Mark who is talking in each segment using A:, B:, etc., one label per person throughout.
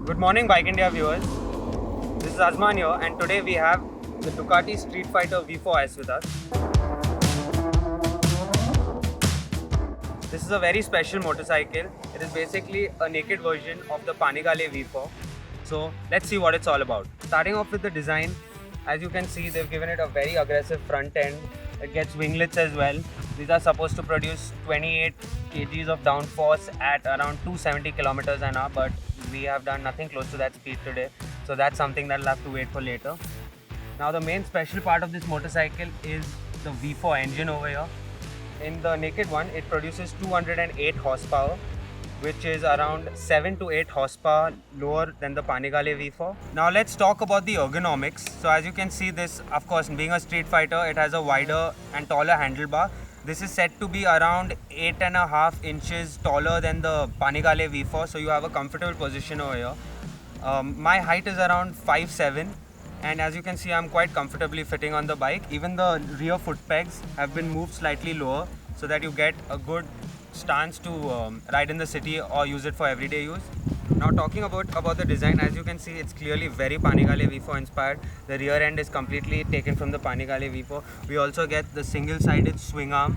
A: Good morning, Bike India viewers. This is Azman here, and today we have the Ducati Streetfighter V4 S with us. This is a very special motorcycle. It is basically a naked version of the Panigale V4. So let's see what it's all about. Starting off with the design, as you can see, they've given it a very aggressive front end. It gets winglets as well. These are supposed to produce 28 kgs of downforce at around 270 kilometers an hour, but we have done nothing close to that speed today. So that's something that we'll have to wait for later. Now the main special part of this motorcycle is the V4 engine over here. In the naked one, it produces 208 horsepower, which is around 7 to 8 horsepower lower than the Panigale V4. Now let's talk about the ergonomics. So as you can see, this, of course, being a street fighter, it has a wider and taller handlebar. This is said to be around 8.5 inches taller than the Panigale V4, so you have a comfortable position over here. My height is around 5'7", and as you can see, I'm quite comfortably fitting on the bike. Even the rear foot pegs have been moved slightly lower so that you get a good stance to ride in the city or use it for everyday use. Now talking about the design, as you can see, it's clearly very Panigale V4 inspired. The rear end is completely taken from the Panigale V4. We also get the single-sided swing arm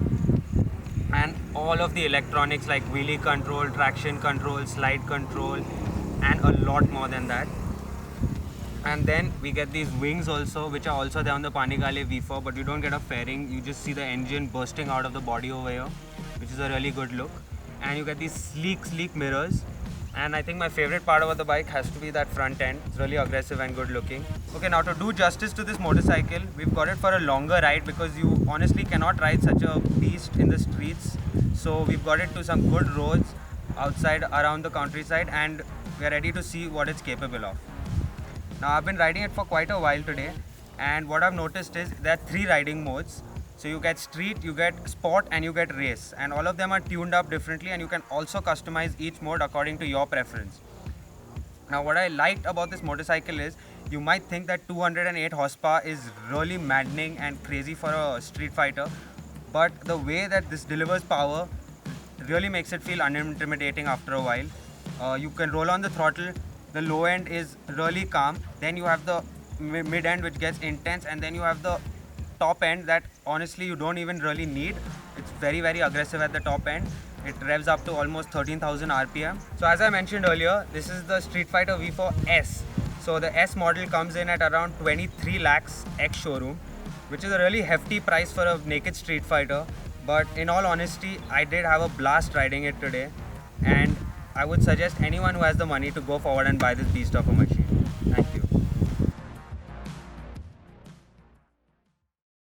A: and all of the electronics like wheelie control, traction control, slide control, and a lot more than that. And then we get these wings also, which are also there on the Panigale V4, but you don't get a fairing. You just see the engine bursting out of the body over here, which is a really good look. And you get these sleek mirrors. And I think my favorite part about the bike has to be that front end. It's really aggressive and good looking. Okay, now to do justice to this motorcycle, we've got it for a longer ride because you honestly cannot ride such a beast in the streets. So we've got it to some good roads outside around the countryside, and we're ready to see what it's capable of. Now I've been riding it for quite a while today, and what I've noticed is there are 3 riding modes. So you get street, you get sport, and you get race, and all of them are tuned up differently, and you can also customize each mode according to your preference. Now what I liked about this motorcycle is, you might think that 208 horsepower is really maddening and crazy for a street fighter, but the way that this delivers power really makes it feel unintimidating after a while. You can roll on the throttle, the low end is really calm, then you have the mid end which gets intense, and then you have the top end that honestly you don't even really need. It's very aggressive at the top end. It revs up to almost 13,000 RPM. So as I mentioned earlier, this is the Streetfighter V4 S. So the S model comes in at around 23 lakhs ex showroom, which is a really hefty price for a naked street fighter. But in all honesty, I did have a blast riding it today, and I would suggest anyone who has the money to go forward and buy this beast of a machine. Thank you.